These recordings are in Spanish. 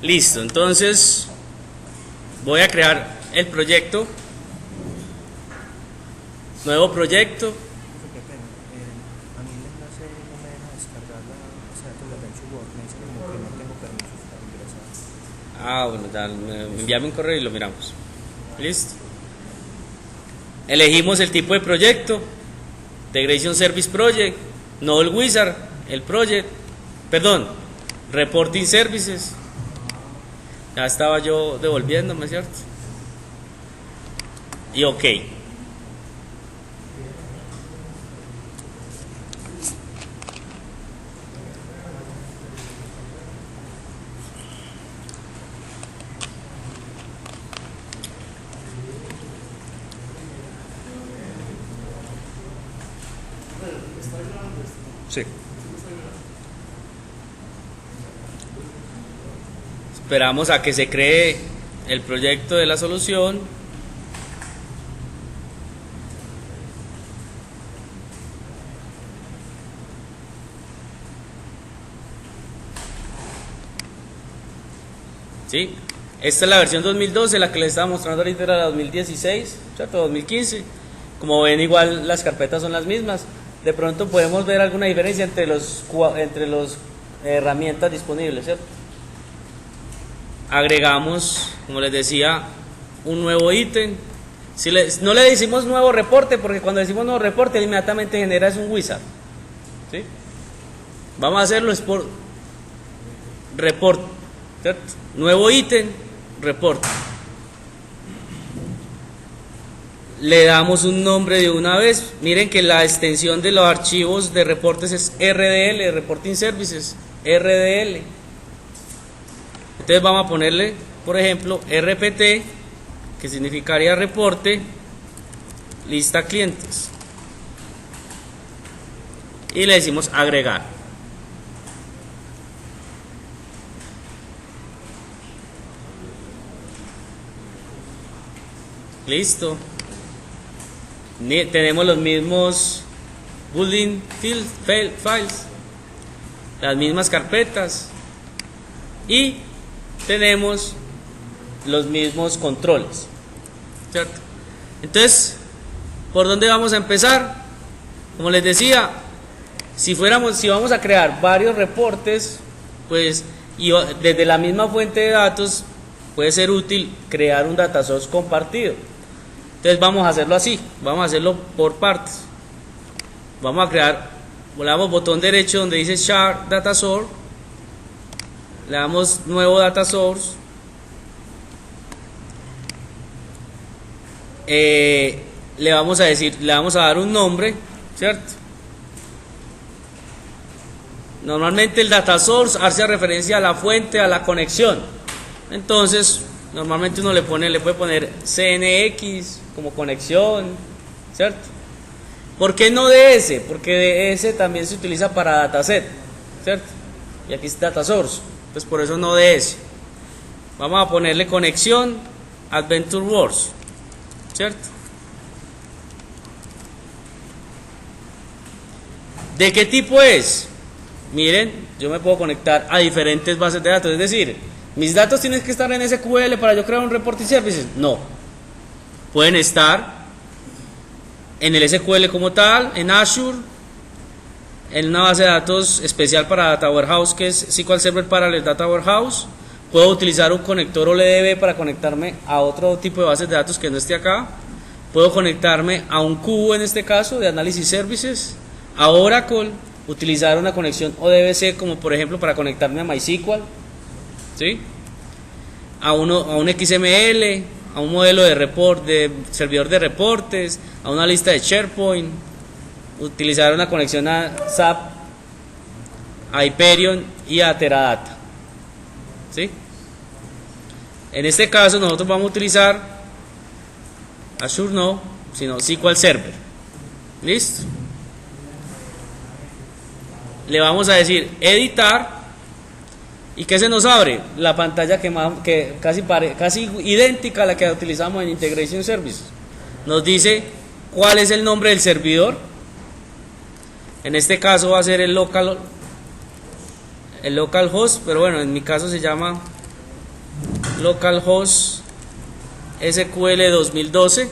Listo, entonces voy a crear el proyecto. Nuevo proyecto. Qué pena. A mí el enlace no me deja descargar la base de datos de Benchmark. Me dice como que no tengo permisos para ingresar. Bueno, envíame un correo y lo miramos. Listo. Elegimos el tipo de proyecto. Integration Service Project. No el Wizard, el Project. Perdón, Reporting Services. Ya estaba yo devolviéndome, ¿cierto? Y OK. Sí. Esperamos a que se cree el proyecto de la solución. ¿Sí? Esta es la versión 2012, la que les estaba mostrando ahorita era la 2016, ¿cierto? 2015. Como ven, igual las carpetas son las mismas. De pronto podemos ver alguna diferencia entre los herramientas disponibles, ¿cierto? Agregamos, como les decía, un nuevo ítem. No le decimos nuevo reporte, porque cuando decimos nuevo reporte inmediatamente genera un wizard, ¿sí? Vamos a hacerlo es por report, ¿cierto? Nuevo ítem, report. Le damos un nombre de una vez. Miren que la extensión de los archivos de reportes es RDL, Reporting Services, RDL. Entonces vamos a ponerle, por ejemplo, RPT, que significaría reporte, lista clientes. Y le decimos agregar. Listo. Tenemos los mismos boolean files, las mismas carpetas y tenemos los mismos controles, ¿cierto? Entonces, ¿por dónde vamos a empezar? Como les decía, si vamos a crear varios reportes, pues desde la misma fuente de datos puede ser útil crear un data source compartido. Entonces vamos a hacerlo así, vamos a hacerlo por partes. Vamos a crear, le damos botón derecho donde dice Share Data Source, le damos nuevo Data Source, le vamos a dar un nombre, ¿cierto? Normalmente el Data Source hace referencia a la fuente, a la conexión. Entonces, normalmente uno le puede poner CNX como conexión, ¿cierto? ¿Por qué no DS? Porque DS también se utiliza para dataset, ¿cierto? Y aquí es data source, pues por eso no DS. Vamos a ponerle conexión Adventure Wars, ¿cierto? ¿De qué tipo es? Miren, yo me puedo conectar a diferentes bases de datos, es decir, ¿mis datos tienen que estar en SQL para yo crear un reporting services? No. Pueden estar en el SQL como tal, en Azure, en una base de datos especial para Data Warehouse que es SQL Server Parallel Data Warehouse. Puedo utilizar un conector OLDB para conectarme a otro tipo de bases de datos que no esté acá. Puedo conectarme a un cubo, en este caso, de Analysis Services, a Oracle, utilizar una conexión ODBC como por ejemplo para conectarme a MySQL, ¿sí? A un XML, a un modelo de servidor de reportes, a una lista de SharePoint, utilizar una conexión a SAP, a Hyperion y a Teradata, ¿sí? En este caso nosotros vamos a utilizar Azure no, sino SQL Server. ¿Listo? Le vamos a decir editar. ¿Y qué se nos abre? La pantalla que casi idéntica a la que utilizamos en Integration Services. Nos dice cuál es el nombre del servidor. En este caso va a ser el localhost, pero bueno, en mi caso se llama localhost SQL 2012.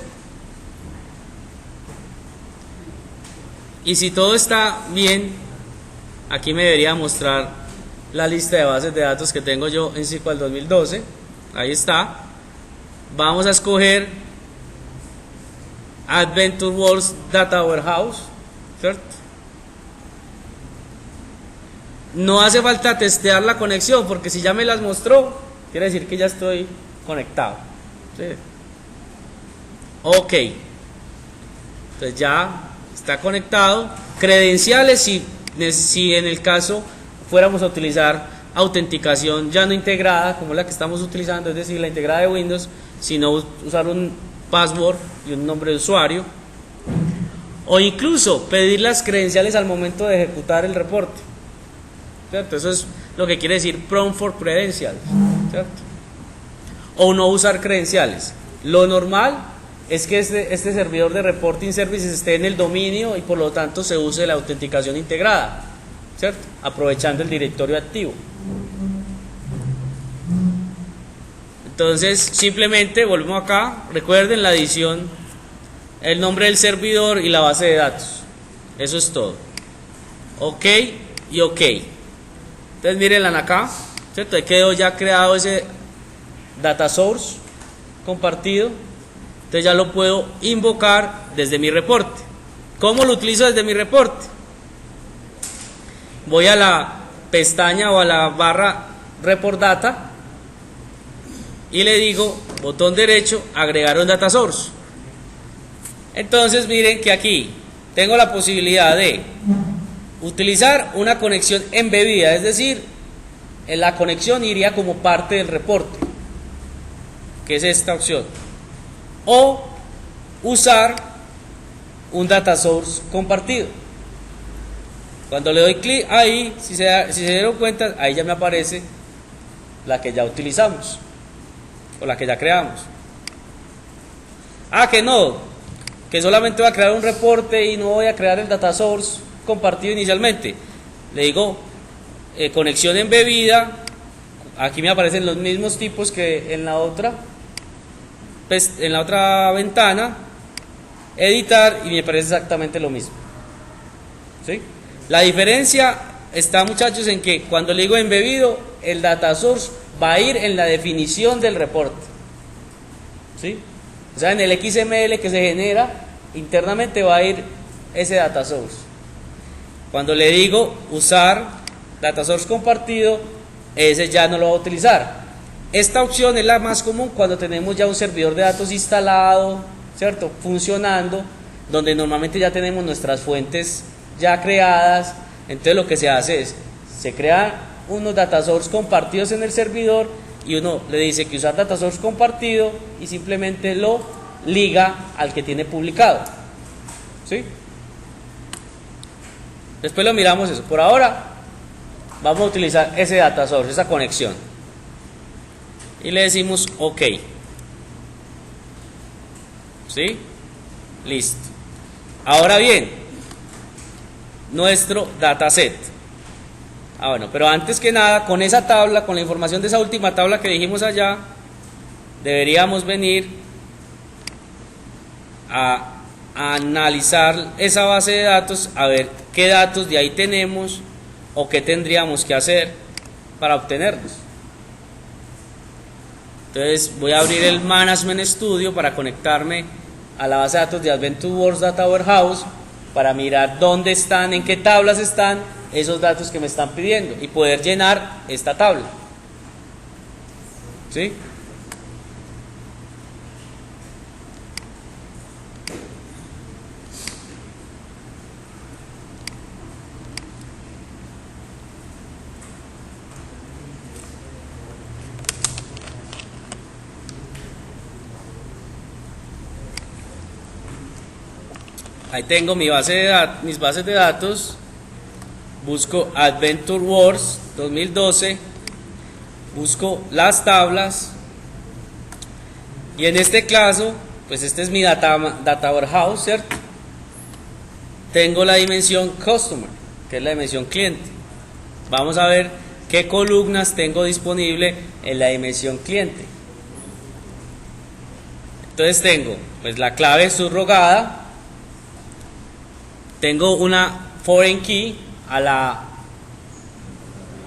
Y si todo está bien, aquí me debería mostrar la lista de bases de datos que tengo yo en SQL 2012. Ahí está. Vamos a escoger Adventure Works Data Warehouse, ¿cierto? No hace falta testear la conexión, porque si ya me las mostró, quiere decir que ya estoy conectado. ¿Sí? Ok. Entonces ya está conectado. Credenciales, si en el caso fuéramos a utilizar autenticación ya no integrada, como la que estamos utilizando, es decir, la integrada de Windows, sino usar un password y un nombre de usuario, o incluso pedir las credenciales al momento de ejecutar el reporte, ¿cierto? Eso es lo que quiere decir prompt for credentials, ¿cierto? O no usar credenciales. Lo normal es que este servidor de reporting services esté en el dominio y por lo tanto se use la autenticación integrada, ¿cierto? Aprovechando el directorio activo. Entonces simplemente volvemos acá, recuerden la adición, el nombre del servidor y la base de datos. Eso es todo. Ok y ok. Entonces mírenla acá, ¿cierto? Ahí quedó ya creado ese data source compartido. Entonces ya lo puedo invocar desde mi reporte. ¿Cómo lo utilizo desde mi reporte? Voy a la pestaña o a la barra Report Data y le digo botón derecho, agregar un data source. Entonces miren que aquí tengo la posibilidad de utilizar una conexión embebida, es decir, la conexión iría como parte del reporte, que es esta opción, o usar un data source compartido. Cuando le doy clic ahí, si se dieron cuenta, ahí ya me aparece la que ya utilizamos o la que ya creamos. Que no, que solamente voy a crear un reporte y no voy a crear el data source compartido inicialmente. Le digo conexión embebida. Aquí me aparecen los mismos tipos que en la otra, pues, en la otra ventana, editar, y me parece exactamente lo mismo. ¿Sí? La diferencia está, muchachos, en que cuando le digo embebido, el data source va a ir en la definición del reporte. ¿Sí? O sea, en el XML que se genera internamente va a ir ese data source. Cuando le digo usar data source compartido, ese ya no lo va a utilizar. Esta opción es la más común cuando tenemos ya un servidor de datos instalado, ¿cierto? Funcionando, donde normalmente ya tenemos nuestras fuentes ya creadas. Entonces lo que se hace es, se crean unos data source compartidos en el servidor y uno le dice que usar data source compartido y simplemente lo liga al que tiene publicado. ¿Sí? Después lo miramos eso. Por ahora vamos a utilizar ese data source, esa conexión, y le decimos OK. ¿Sí? Listo. Ahora bien, nuestro dataset. Bueno, pero antes que nada, con esa tabla, con la información de esa última tabla que dijimos allá, deberíamos venir a analizar esa base de datos, a ver qué datos de ahí tenemos o qué tendríamos que hacer para obtenerlos. Entonces voy a abrir el Management Studio para conectarme a la base de datos de Adventure Works Data Warehouse para mirar dónde están, en qué tablas están esos datos que me están pidiendo y poder llenar esta tabla. ¿Sí? Ahí tengo mi base de mis bases de datos. Busco Adventure Works 2012, busco las tablas y en este caso, pues este es mi data warehouse, ¿cierto? Tengo la dimensión Customer, que es la dimensión cliente. Vamos a ver qué columnas tengo disponible en la dimensión cliente. Entonces tengo pues la clave subrogada, tengo una foreign key a la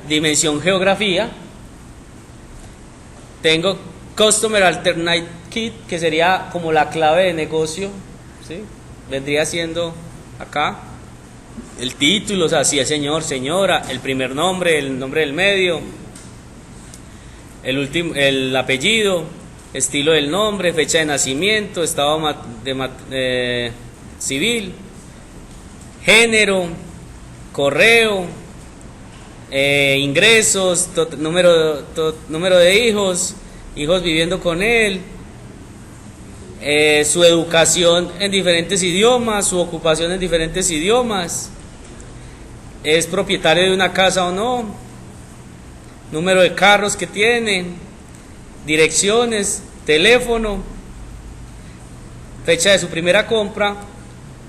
dimensión geografía, tengo customer alternate key, que sería como la clave de negocio, ¿sí? Vendría siendo acá el título, o sea, si es señor, señora, el primer nombre, el nombre del medio, el último, el apellido, estilo del nombre, fecha de nacimiento, estado civil, género, correo, ingresos, número de hijos viviendo con él, su educación en diferentes idiomas, su ocupación en diferentes idiomas, es propietario de una casa o no, número de carros que tiene, direcciones, teléfono, fecha de su primera compra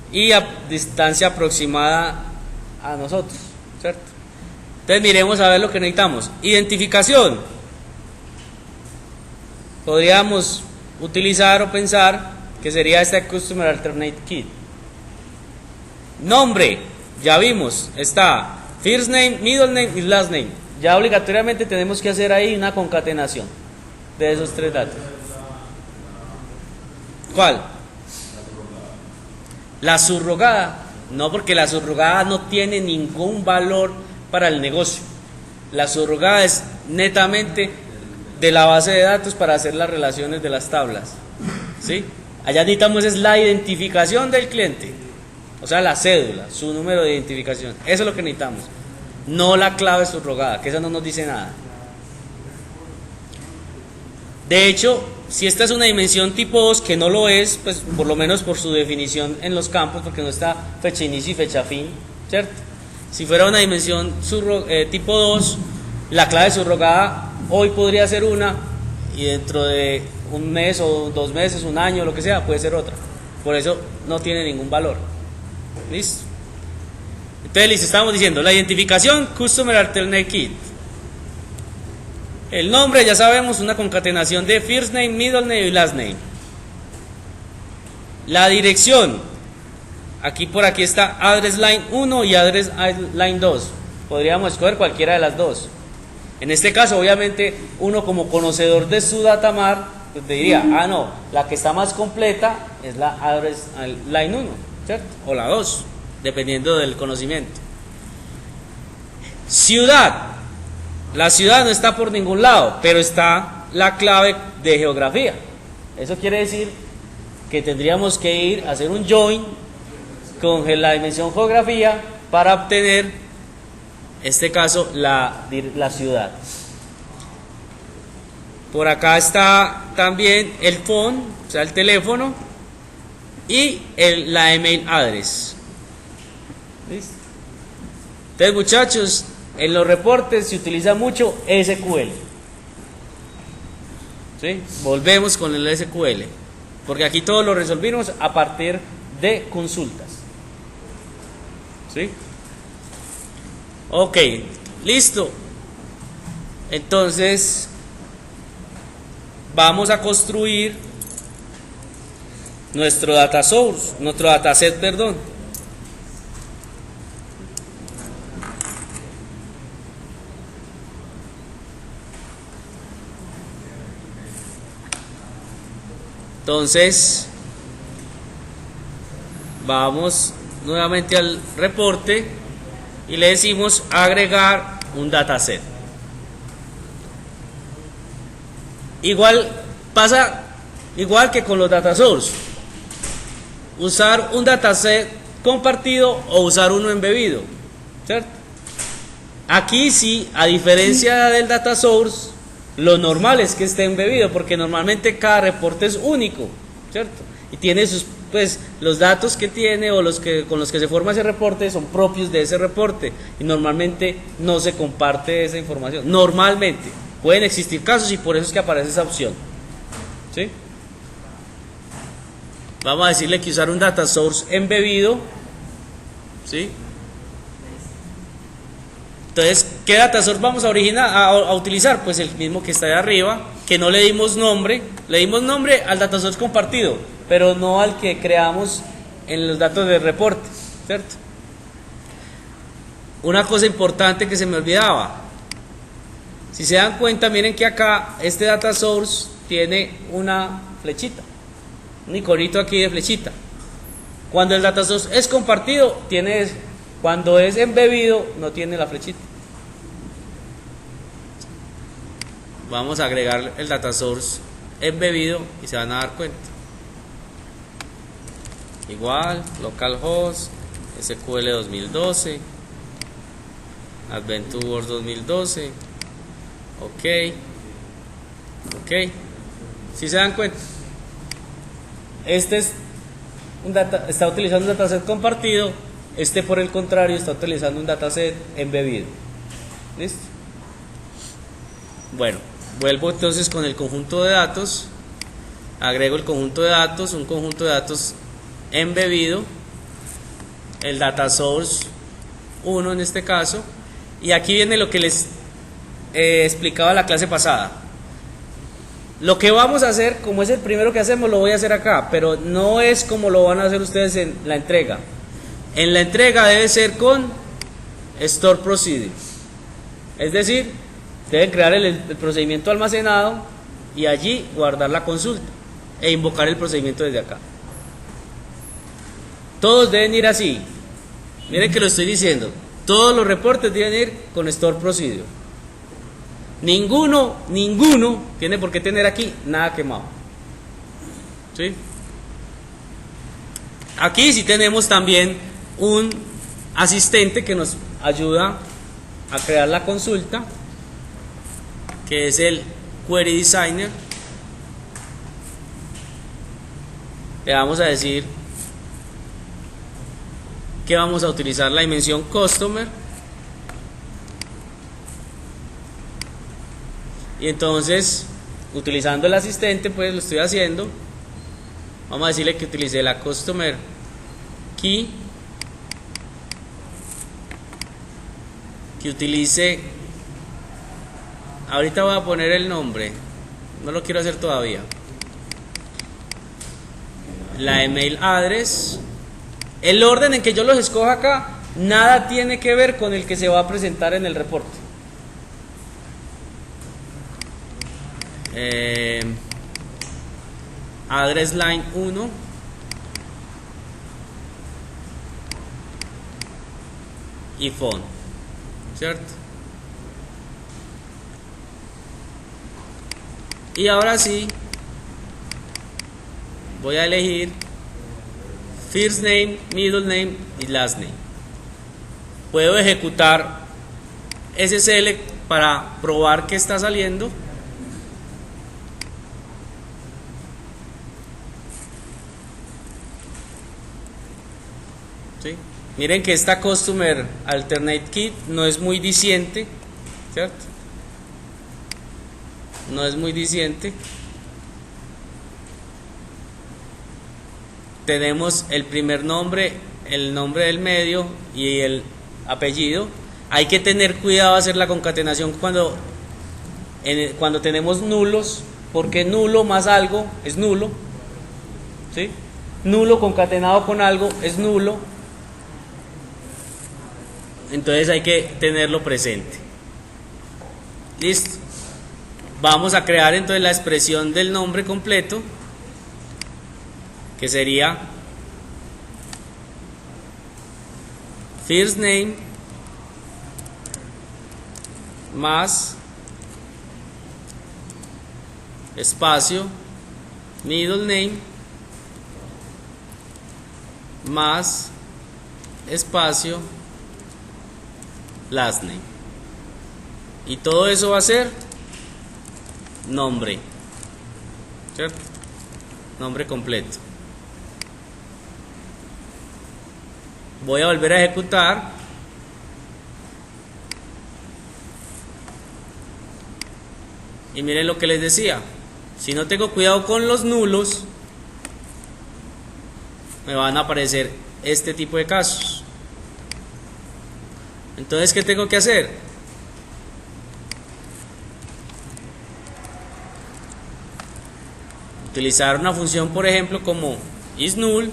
y distancia aproximada a nosotros, ¿cierto? Entonces miremos a ver lo que necesitamos. Identificación. Podríamos utilizar o pensar que sería este Customer Alternate Key. Nombre, ya vimos, está first name, middle name y last name. Ya obligatoriamente tenemos que hacer ahí una concatenación de esos tres datos. ¿Cuál? La subrogada. No, porque la subrogada no tiene ningún valor para el negocio. La subrogada es netamente de la base de datos para hacer las relaciones de las tablas, ¿sí? Allá necesitamos es la identificación del cliente, o sea, la cédula, su número de identificación. Eso es lo que necesitamos, no la clave subrogada, que eso no nos dice nada. De hecho, si esta es una dimensión tipo 2, que no lo es, pues por lo menos por su definición en los campos, porque no está fecha inicio y fecha fin, ¿cierto? Si fuera una dimensión tipo 2, la clave subrogada hoy podría ser una y dentro de un mes o 2 meses, un año, lo que sea, puede ser otra. Por eso no tiene ningún valor. ¿Listo? Entonces les estamos diciendo la identificación, Customer Alternate Key. El nombre, ya sabemos, una concatenación de first name, middle name y last name. La dirección, aquí por aquí está address line 1 y address line 2. Podríamos escoger cualquiera de las dos. En este caso, obviamente, uno como conocedor de su datamar, pues diría, no, la que está más completa es la address line 1, ¿cierto? O la 2, dependiendo del conocimiento. Ciudad. La ciudad no está por ningún lado, pero está la clave de geografía. Eso quiere decir que tendríamos que ir a hacer un join con la dimensión geografía para obtener, en este caso, la ciudad. Por acá está también el phone, o sea, el teléfono, y la email address. ¿Listo? Entonces, muchachos, en los reportes se utiliza mucho SQL. ¿Sí? Volvemos con el SQL, porque aquí todo lo resolvimos a partir de consultas. ¿Sí? Ok, listo. Entonces vamos a construir nuestro data source, nuestro dataset, perdón. Entonces vamos nuevamente al reporte y le decimos agregar un dataset. Pasa igual que con los data source, usar un dataset compartido o usar uno embebido, ¿cierto? Aquí sí, a diferencia del data source, lo normal es que esté embebido, porque normalmente cada reporte es único, ¿cierto? Y tiene sus, pues, los datos que tiene o con los que se forma ese reporte son propios de ese reporte, y normalmente no se comparte esa información. Normalmente pueden existir casos y por eso es que aparece esa opción, ¿sí? Vamos a decirle que usar un data source embebido, ¿sí? Entonces, ¿qué data source vamos a utilizar? Pues el mismo que está de arriba, que no le dimos nombre, le dimos nombre al data source compartido, pero no al que creamos en los datos del reporte, ¿cierto? Una cosa importante que se me olvidaba, si se dan cuenta, miren que acá este data source tiene una flechita, un iconito aquí de flechita. Cuando el data source es compartido, tiene eso. Cuando es embebido, no tiene la flechita. Vamos a agregar el data source embebido y se van a dar cuenta. Igual, localhost, SQL 2012, Adventures 2012, ok, si se dan cuenta, este es está utilizando un dataset compartido, este por el contrario está utilizando un dataset embebido. ¿Listo? Bueno, vuelvo entonces con el conjunto de datos, agrego el conjunto de datos, un conjunto de datos embebido, el data source 1 en este caso, y aquí viene lo que les explicaba la clase pasada. Lo que vamos a hacer, como es el primero que hacemos, lo voy a hacer acá, pero no es como lo van a hacer ustedes en la entrega. En la entrega debe ser con store procedure, es decir, deben crear el procedimiento almacenado y allí guardar la consulta e invocar el procedimiento desde acá. Todos deben ir así. Miren que lo estoy diciendo, todos los reportes deben ir con store procedure. Ninguno tiene por qué tener aquí nada quemado. ¿Sí? Aquí sí tenemos también un asistente que nos ayuda a crear la consulta, que es el Query Designer. Le vamos a decir que vamos a utilizar la dimensión Customer. Y entonces, utilizando el asistente, pues lo estoy haciendo. Vamos a decirle que utilice la Customer Key, que utilice, ahorita voy a poner el nombre, no lo quiero hacer todavía, la email address. El orden en que yo los escoja acá nada tiene que ver con el que se va a presentar en el reporte. Address line 1, y phone, ¿cierto? Y ahora sí voy a elegir first name, middle name y last name. Puedo ejecutar ese select para probar que está saliendo. ¿Sí? Miren que esta Customer Alternate Key no es muy diciente, ¿cierto? No es muy diciente. Tenemos el primer nombre, el nombre del medio y el apellido. Hay que tener cuidado a hacer la concatenación cuando tenemos nulos, porque nulo más algo es nulo, ¿sí? Nulo concatenado con algo es nulo. Entonces hay que tenerlo presente. Listo. Vamos a crear entonces la expresión del nombre completo, que sería first name más espacio middle name más espacio last name, y todo eso va a ser nombre, ¿cierto? Nombre completo. Voy a volver a ejecutar. Y miren lo que les decía, si no tengo cuidado con los nulos, me van a aparecer este tipo de casos. Entonces, ¿qué tengo que hacer? utilizar una función, por ejemplo, como isNull,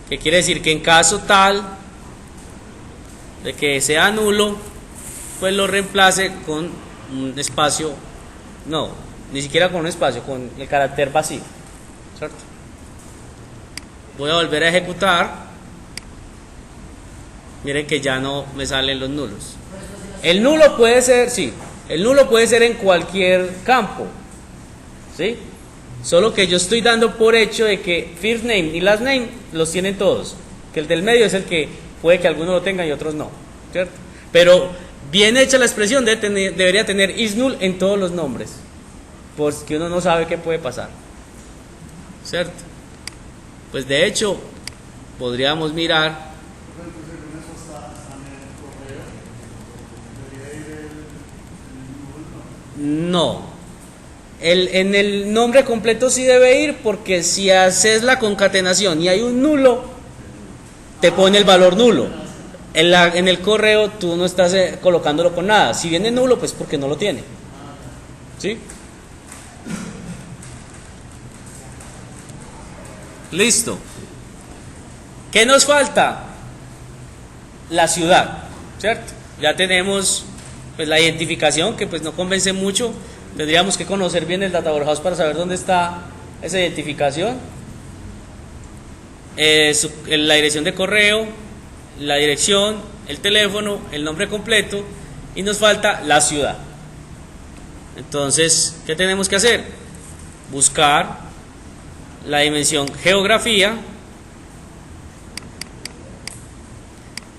que quiere decir que en caso tal de que sea nulo, pues lo reemplace con un espacio, no, ni siquiera con un espacio, con el carácter vacío, ¿cierto? Voy a volver a ejecutar. Miren que ya no me salen los nulos. El nulo puede ser, sí, el nulo puede ser en cualquier campo, ¿sí? Solo que yo estoy dando por hecho de que first name y last name los tienen todos, que el del medio es el que puede que algunos lo tengan y otros no, ¿cierto? Pero bien hecha la expresión debería tener isNull en todos los nombres, porque uno no sabe qué puede pasar, ¿cierto? Pues de hecho podríamos mirar. No, en el nombre completo sí debe ir, porque si haces la concatenación y hay un nulo, te pone el valor nulo. En el correo tú no estás colocándolo con nada. Si viene nulo, pues porque no lo tiene. ¿Sí? Listo. ¿Qué nos falta? La ciudad, ¿cierto? Ya tenemos pues la identificación, que pues no convence mucho. Tendríamos que conocer bien el Data Warehouse para saber dónde está esa identificación. La dirección de correo, la dirección, el teléfono, el nombre completo, y nos falta la ciudad. Entonces, ¿qué tenemos que hacer? Buscar la dimensión geografía,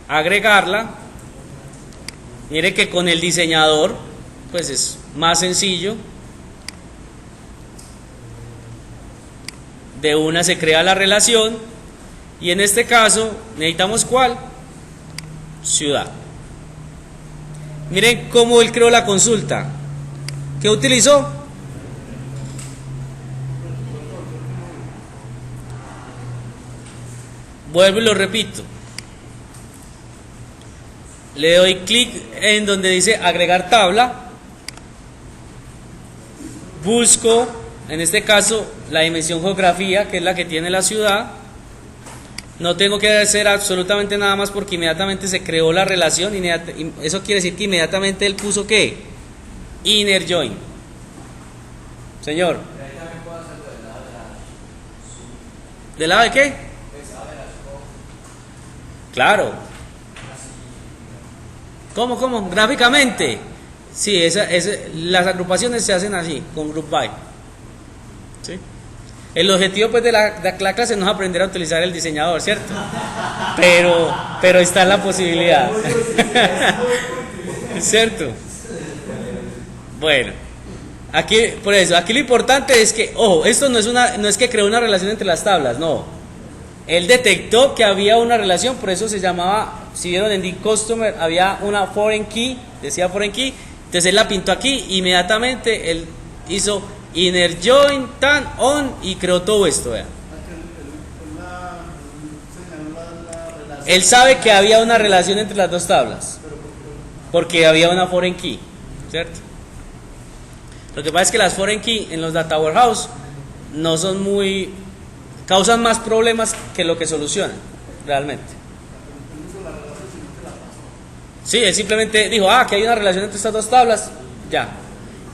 agregarla. Mire que con el diseñador pues es más sencillo. De una se crea la relación, y en este caso necesitamos ¿cuál? Ciudad. Miren cómo él creó la consulta. ¿Qué utilizó? Vuelvo y lo repito. Le doy clic en donde dice agregar tabla. Busco, en este caso, la dimensión geografía, que es la que tiene la ciudad. No tengo que hacer absolutamente nada más, porque inmediatamente se creó la relación. Eso quiere decir que inmediatamente él puso ¿qué? Inner join. Señor. ¿Del lado de qué? Claro. ¿Cómo? Gráficamente. Sí, las agrupaciones se hacen así, con group by. ¿Sí? El objetivo pues de la clase no es aprender a utilizar el diseñador, ¿cierto? Pero está la posibilidad. ¿Cierto? Bueno, aquí lo importante es que, ojo, esto no es que creó una relación entre las tablas, no. Él detectó que había una relación, por eso se llamaba, si vieron en the-customer, había una foreign key, decía foreign key, entonces él la pintó aquí, inmediatamente él hizo inner join, tan, on, y creó todo esto, vean. Él sabe que había una relación entre las dos tablas, porque había una foreign key, ¿cierto? Lo que pasa es que las foreign key en los data warehouse no son causan más problemas que lo que solucionan realmente. Sí, él simplemente dijo, que hay una relación entre estas dos tablas, ya.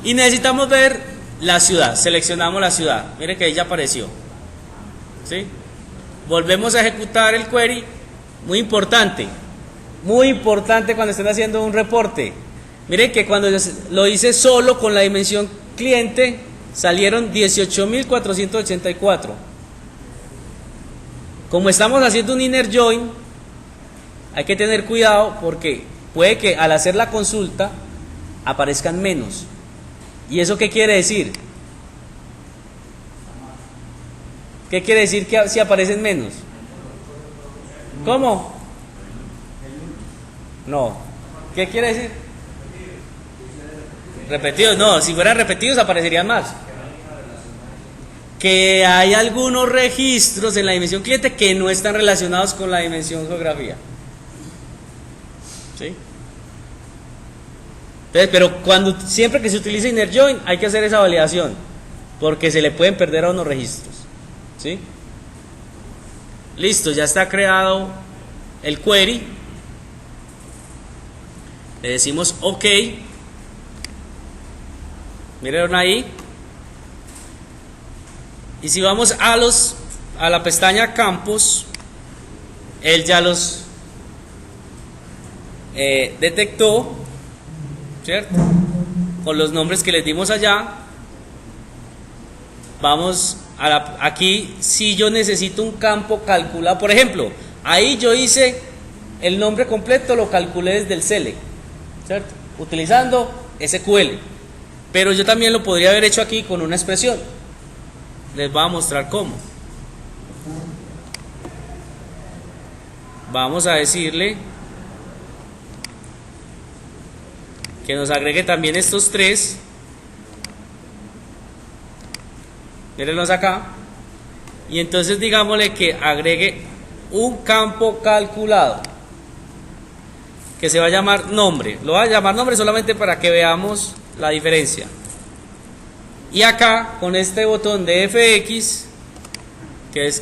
Y necesitamos ver la ciudad, seleccionamos la ciudad, mire que ahí ya apareció. ¿Sí? Volvemos a ejecutar el query, muy importante cuando estén haciendo un reporte. Miren que cuando lo hice solo con la dimensión cliente, salieron 18.484. Como estamos haciendo un inner join, hay que tener cuidado, porque puede que al hacer la consulta aparezcan menos. ¿Y eso qué quiere decir? ¿Qué quiere decir que si aparecen menos? ¿Cómo? No. ¿Qué quiere decir? Repetidos, no, si fueran repetidos aparecerían más. Que hay algunos registros en la dimensión cliente que no están relacionados con la dimensión geografía. ¿Sí? Entonces, pero siempre que se utilice inner join hay que hacer esa validación. porque se le pueden perder a unos registros, ¿sí? Listo, ya está creado el query. Le decimos OK. Miren ahí. Y si vamos a la pestaña campos, él ya los detectó, ¿cierto? Con los nombres que les dimos allá. Vamos aquí, si yo necesito un campo calculado, por ejemplo, ahí yo hice el nombre completo, lo calculé desde el select, ¿cierto? Utilizando SQL, pero yo también lo podría haber hecho aquí con una expresión. Les voy a mostrar cómo. Vamos a decirle que nos agregue también estos tres. Mírenlos acá. Y entonces digámosle que agregue un campo calculado que se va a llamar nombre. Lo va a llamar nombre solamente para que veamos la diferencia. Y acá con este botón de FX,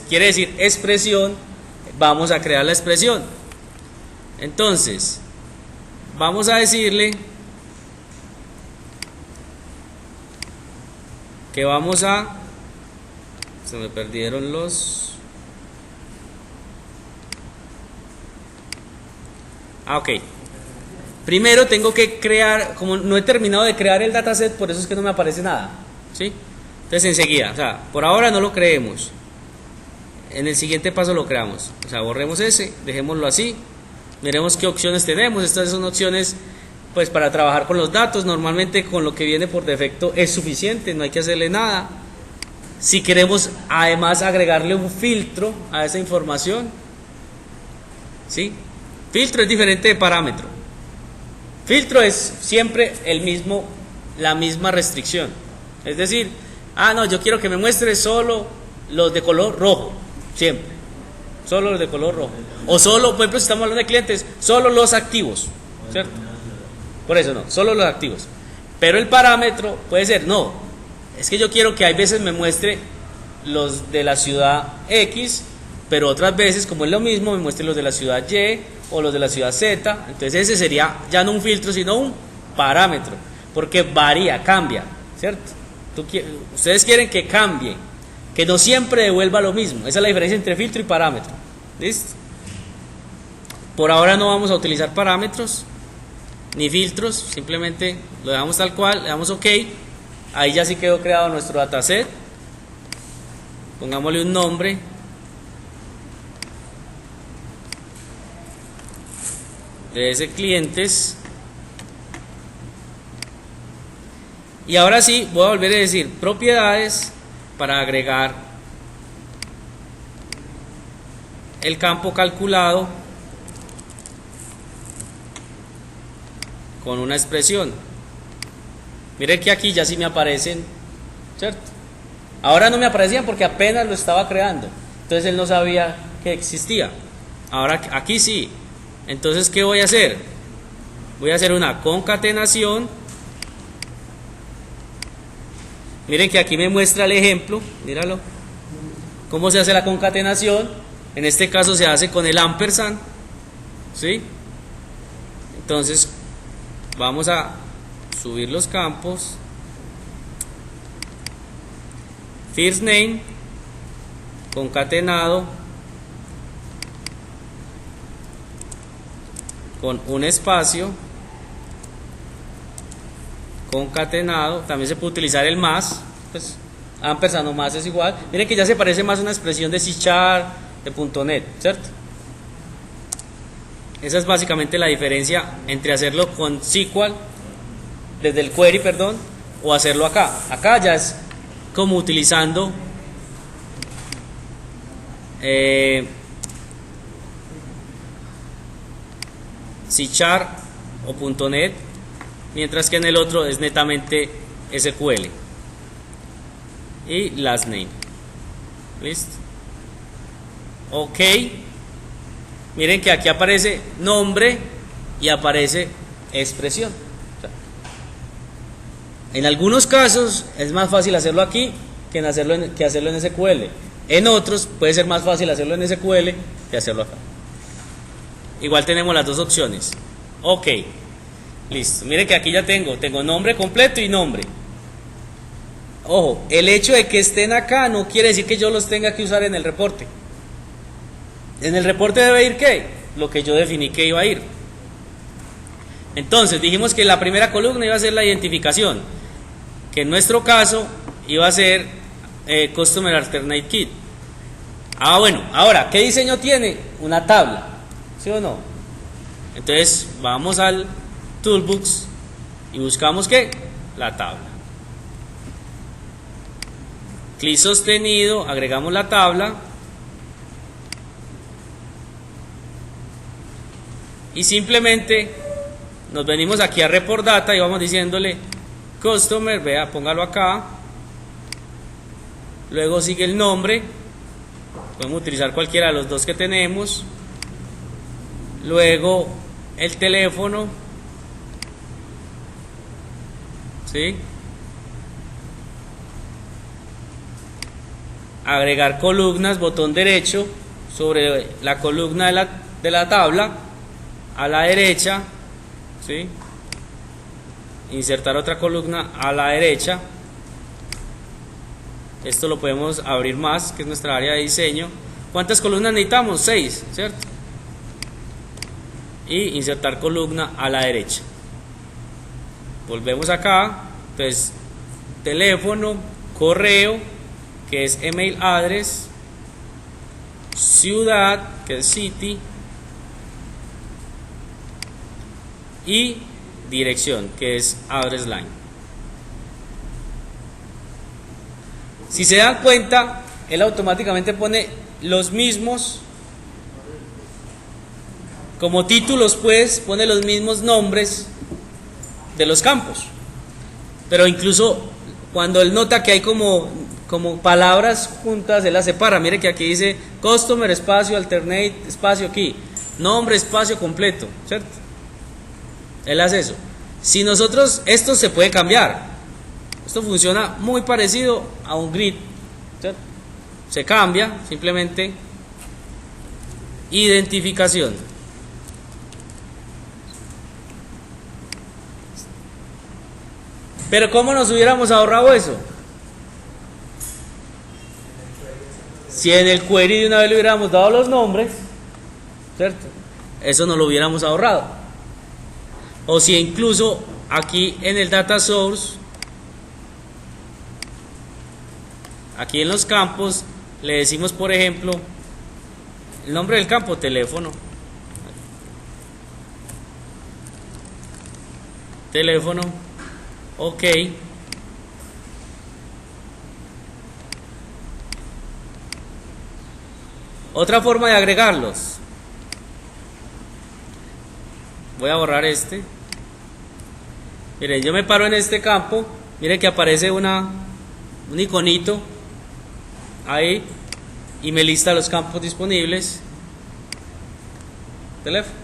quiere decir expresión, vamos a crear la expresión. Entonces vamos a decirle que vamos a... Se me perdieron los... Ok. Primero tengo que crear, como no he terminado de crear el dataset, por eso es que no me aparece nada, ¿sí? Entonces enseguida, o sea, por ahora no lo creemos. En el siguiente paso lo creamos. O sea, borremos ese, dejémoslo así. Miremos qué opciones tenemos. Estas son opciones pues para trabajar con los datos. Normalmente con lo que viene por defecto es suficiente, no hay que hacerle nada. Si queremos además agregarle un filtro a esa información, ¿sí? Filtro es diferente de parámetro. Filtro es siempre la misma restricción. Es decir, no, yo quiero que me muestre solo los de color rojo, siempre. Solo los de color rojo. O solo, por ejemplo, si estamos hablando de clientes, solo los activos, ¿cierto? Por eso no, solo los activos. Pero el parámetro puede ser, no, es que yo quiero que hay veces me muestre los de la ciudad X, pero otras veces, como es lo mismo, me muestre los de la ciudad Y o los de la ciudad Z. Entonces ese sería ya no un filtro, sino un parámetro, porque varía, cambia, ¿cierto? Ustedes quieren que cambie, que no siempre devuelva lo mismo. Esa es la diferencia entre filtro y parámetro. ¿Listo? Por ahora no vamos a utilizar parámetros ni filtros, simplemente lo dejamos tal cual, le damos OK. Ahí ya sí quedó creado nuestro dataset. Pongámosle un nombre. De ese clientes. Y ahora sí voy a volver a decir propiedades para agregar el campo calculado con una expresión. Miren que aquí ya sí me aparecen, ¿cierto? Ahora no me aparecían porque apenas lo estaba creando, entonces él no sabía que existía. Ahora aquí sí. Entonces, ¿qué voy a hacer? Voy a hacer una concatenación. Miren que aquí me muestra el ejemplo, míralo. ¿Cómo se hace la concatenación? En este caso se hace con el ampersand, ¿sí? Entonces, vamos a subir los campos. First name concatenado con un espacio concatenado. También se puede utilizar el más, pues ampersand o más es igual. Miren que ya se parece más a una expresión de C#, de .NET, ¿cierto? Esa es básicamente la diferencia entre hacerlo con SQL desde el query, perdón, o hacerlo acá. Acá ya es como utilizando C# o .NET, mientras que en el otro es netamente SQL y last name. ¿Listo? OK. Miren que aquí aparece nombre y aparece expresión. En algunos casos es más fácil hacerlo aquí que hacerlo en SQL. En otros puede ser más fácil hacerlo en SQL que hacerlo acá. Igual tenemos las dos opciones. Ok, listo. Mire que aquí ya tengo nombre completo y nombre. Ojo, el hecho de que estén acá no quiere decir que yo los tenga que usar en el reporte. En el reporte debe ir ¿qué? Lo que yo definí que iba a ir. Entonces dijimos que la primera columna iba a ser la identificación, que en nuestro caso iba a ser Customer Alternate Kit. Bueno, ahora, ¿qué diseño tiene? Una tabla, ¿sí o no? Entonces vamos al Toolbox y buscamos ¿qué? La tabla. Clic sostenido, agregamos la tabla y simplemente nos venimos aquí a Report Data y vamos diciéndole Customer, vea, póngalo acá. Luego sigue el nombre, podemos utilizar cualquiera de los dos que tenemos. Luego el teléfono, ¿sí? Agregar columnas, botón derecho sobre la columna de la tabla a la derecha, ¿sí? Insertar otra columna a la derecha. Esto lo podemos abrir más, que es nuestra área de diseño. ¿Cuántas columnas necesitamos? 6, ¿cierto? Y insertar columna a la derecha. Volvemos acá, entonces teléfono, correo, que es email address, ciudad, que es city, y dirección, que es address line. Si se dan cuenta, él automáticamente pone los mismos, como títulos pues, pone los mismos nombres de los campos. Pero incluso cuando él nota que hay como palabras juntas, él las separa. Mire que aquí dice Customer, espacio, Alternate, espacio aquí, nombre, espacio completo, ¿cierto? Él hace eso. Si nosotros, esto se puede cambiar. Esto funciona muy parecido a un grid, ¿cierto? Se cambia, simplemente identificación. Pero ¿cómo nos hubiéramos ahorrado eso? Si en el query de una vez le hubiéramos dado los nombres, ¿cierto? Eso no lo hubiéramos ahorrado. O si incluso aquí en el data source, aquí en los campos, le decimos por ejemplo el nombre del campo, teléfono. Teléfono, ok. Otra forma de agregarlos. Voy a borrar este. Miren, yo me paro en este campo. Miren que aparece un iconito ahí y me lista los campos disponibles. Teléfono.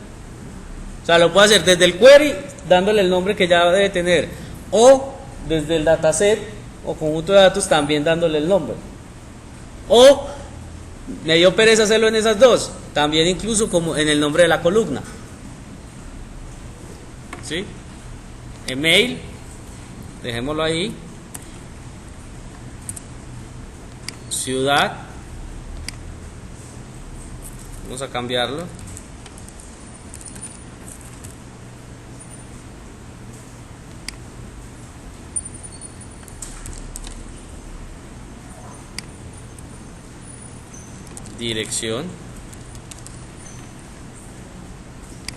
O sea, lo puedo hacer desde el query dándole el nombre que ya debe tener, o desde el dataset o conjunto de datos también dándole el nombre, o me dio pereza hacerlo en esas dos, también incluso como en el nombre de la columna, ¿sí? Email, dejémoslo ahí, ciudad, vamos a cambiarlo, dirección,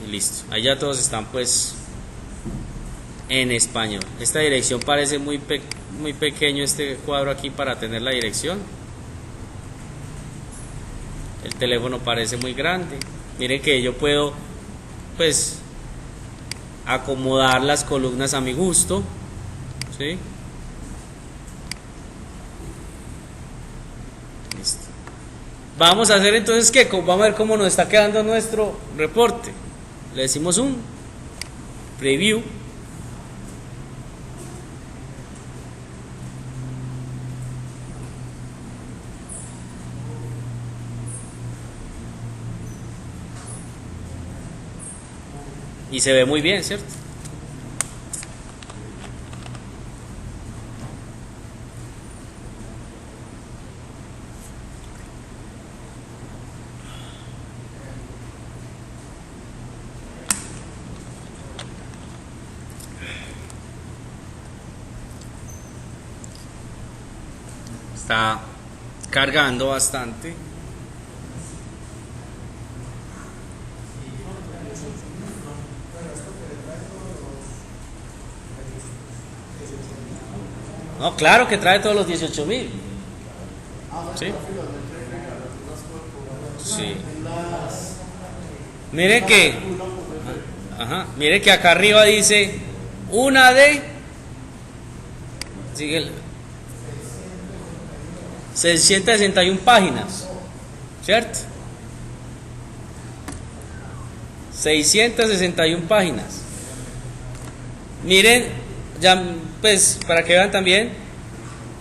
y listo. Ahí ya todos están pues en español. Esta dirección parece muy pequeño, este cuadro aquí, para tener la dirección. El teléfono parece muy grande. Miren que yo puedo pues acomodar las columnas a mi gusto, ¿sí? Listo. Vamos a hacer entonces ¿qué? Vamos a ver cómo nos está quedando nuestro reporte. Le decimos un preview. Y se ve muy bien, ¿cierto? Está cargando bastante. No, claro que trae todos los 18.000. Sí. Sí. Mire que, mire que acá arriba dice una de, sigue, 661 páginas, ¿cierto? 661 páginas. Miren, ya pues para que vean también,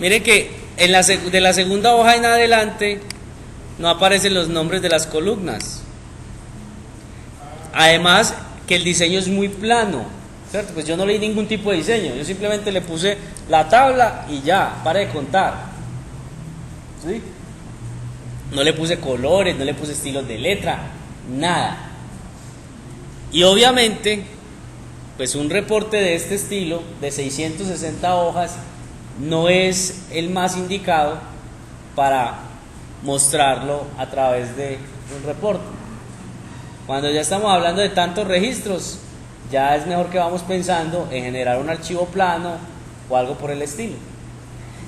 miren que en de la segunda hoja en adelante no aparecen los nombres de las columnas. Además que el diseño es muy plano, ¿cierto? Pues yo no leí ningún tipo de diseño, yo simplemente le puse la tabla y ya, para de contar. ¿Sí? No le puse colores, no le puse estilos de letra, nada. Y obviamente, pues un reporte de este estilo, de 660 hojas, no es el más indicado para mostrarlo a través de un reporte. Cuando ya estamos hablando de tantos registros, ya es mejor que vamos pensando en generar un archivo plano o algo por el estilo.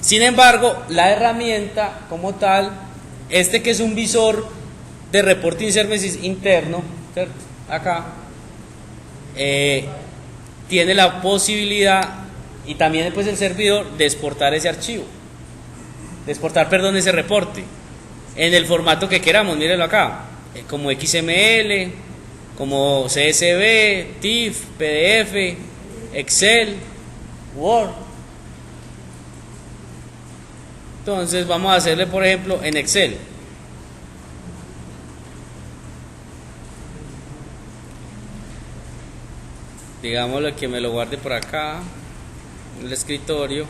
Sin embargo, la herramienta como tal, que es un visor de reporting services interno, ¿cierto? Acá, tiene la posibilidad, y también pues el servidor, de exportar ese archivo, ese reporte, en el formato que queramos. Mírenlo acá, como XML, como CSV, TIFF, PDF, Excel, Word. Entonces vamos a hacerle, por ejemplo, en Excel. Digámosle que me lo guarde por acá, en el escritorio.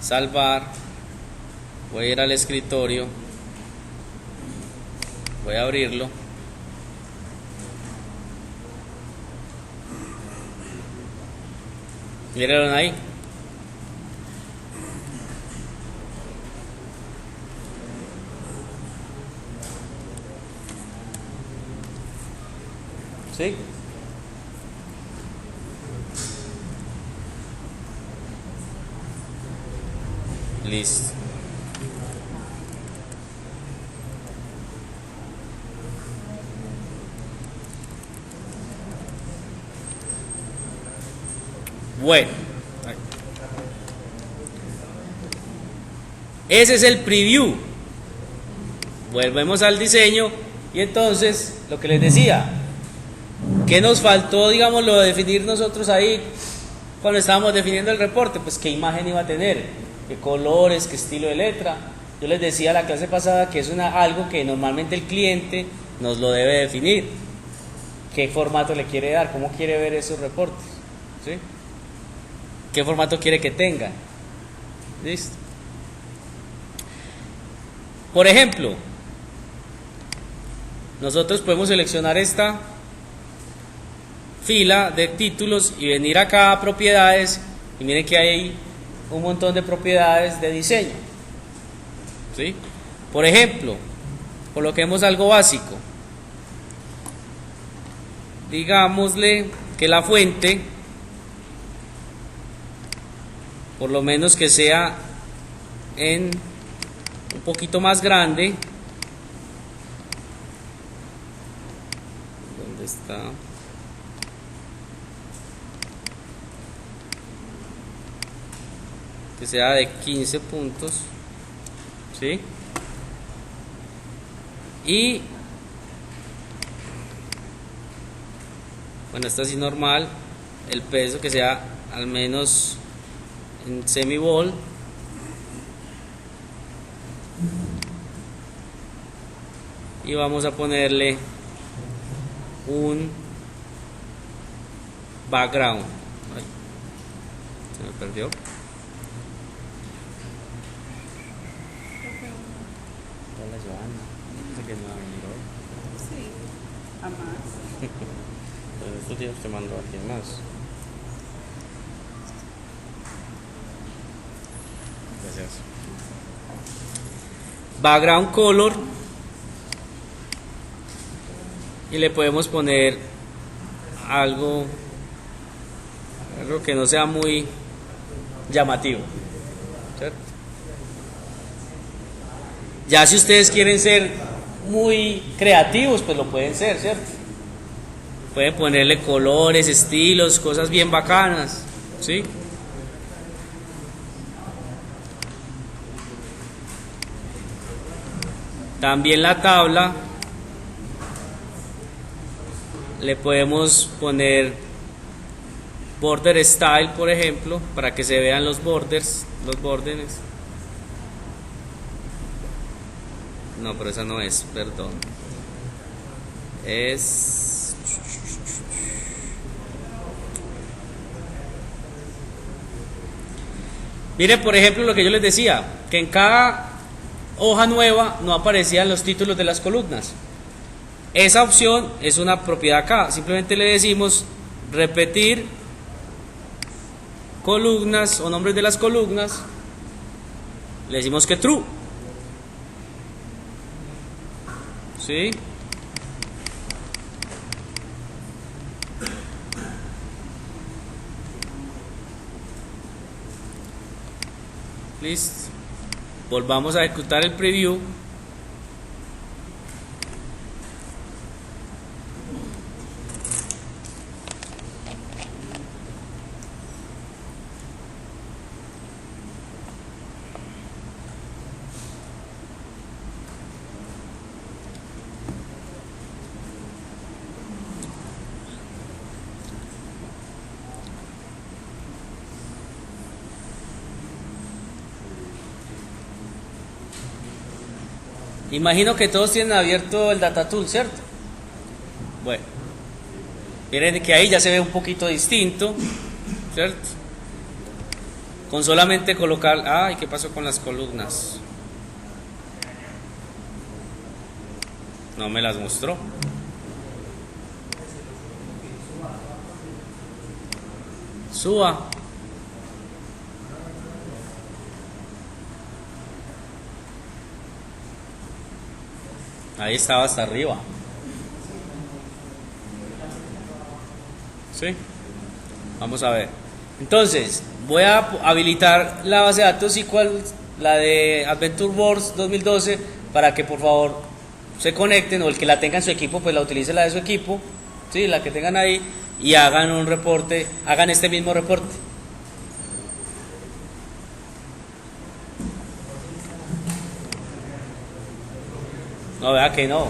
Salvar. Voy a ir al escritorio. Voy a abrirlo. Mírenlo ahí. ¿Sí? Listo. Bueno, ese es el preview. Volvemos al diseño y entonces lo que les decía, ¿qué nos faltó, digamos, lo de definir nosotros ahí cuando estábamos definiendo el reporte? Pues qué imagen iba a tener, qué colores, qué estilo de letra. Yo les decía la clase pasada que es algo que normalmente el cliente nos lo debe definir. ¿Qué formato le quiere dar? ¿Cómo quiere ver esos reportes? ¿Sí? ¿Qué formato quiere que tenga? ¿Listo? Por ejemplo, nosotros podemos seleccionar esta fila de títulos y venir acá a propiedades y miren que hay un montón de propiedades de diseño. ¿Sí? Por ejemplo, coloquemos algo básico. Digámosle que la fuente, por lo menos que sea en un poquito más grande. ¿Dónde está? Que sea de 15 puntos, ¿sí? Y bueno, está así normal. El peso que sea al menos en semibol. Y vamos a ponerle un background. Ay, se me perdió. Hola Joana, dice que no va a venir hoy. Sí, a más. Pero estos días te mando a alguien más. Gracias. Background color. Y le podemos poner algo que no sea muy llamativo, ¿cierto? Ya si ustedes quieren ser muy creativos, pues lo pueden ser, ¿cierto? Pueden ponerle colores, estilos, cosas bien bacanas, ¿sí? También la tabla le podemos poner border style, por ejemplo, para que se vean los borders, los bordes. No, pero esa no es, perdón. Es... Mire, por ejemplo, lo que yo les decía, que en cada hoja nueva no aparecían los títulos de las columnas. Esa opción es una propiedad acá. Simplemente le decimos repetir columnas o nombres de las columnas. Le decimos que true. ¿Sí? Listo. Volvamos a ejecutar el preview. Imagino que todos tienen abierto el Data Tool, ¿cierto? Bueno, miren que ahí ya se ve un poquito distinto, ¿cierto? Con solamente colocar... Ay, ¿qué pasó con las columnas? No me las mostró. Suba. Ahí estaba hasta arriba. ¿Sí? Vamos a ver. Entonces, voy a habilitar la base de datos SQL, la de Adventure Wars 2012, para que por favor se conecten, o el que la tenga en su equipo, pues la utilice la de su equipo, ¿sí? La que tengan ahí, y hagan un reporte, hagan este mismo reporte. No, vea que no.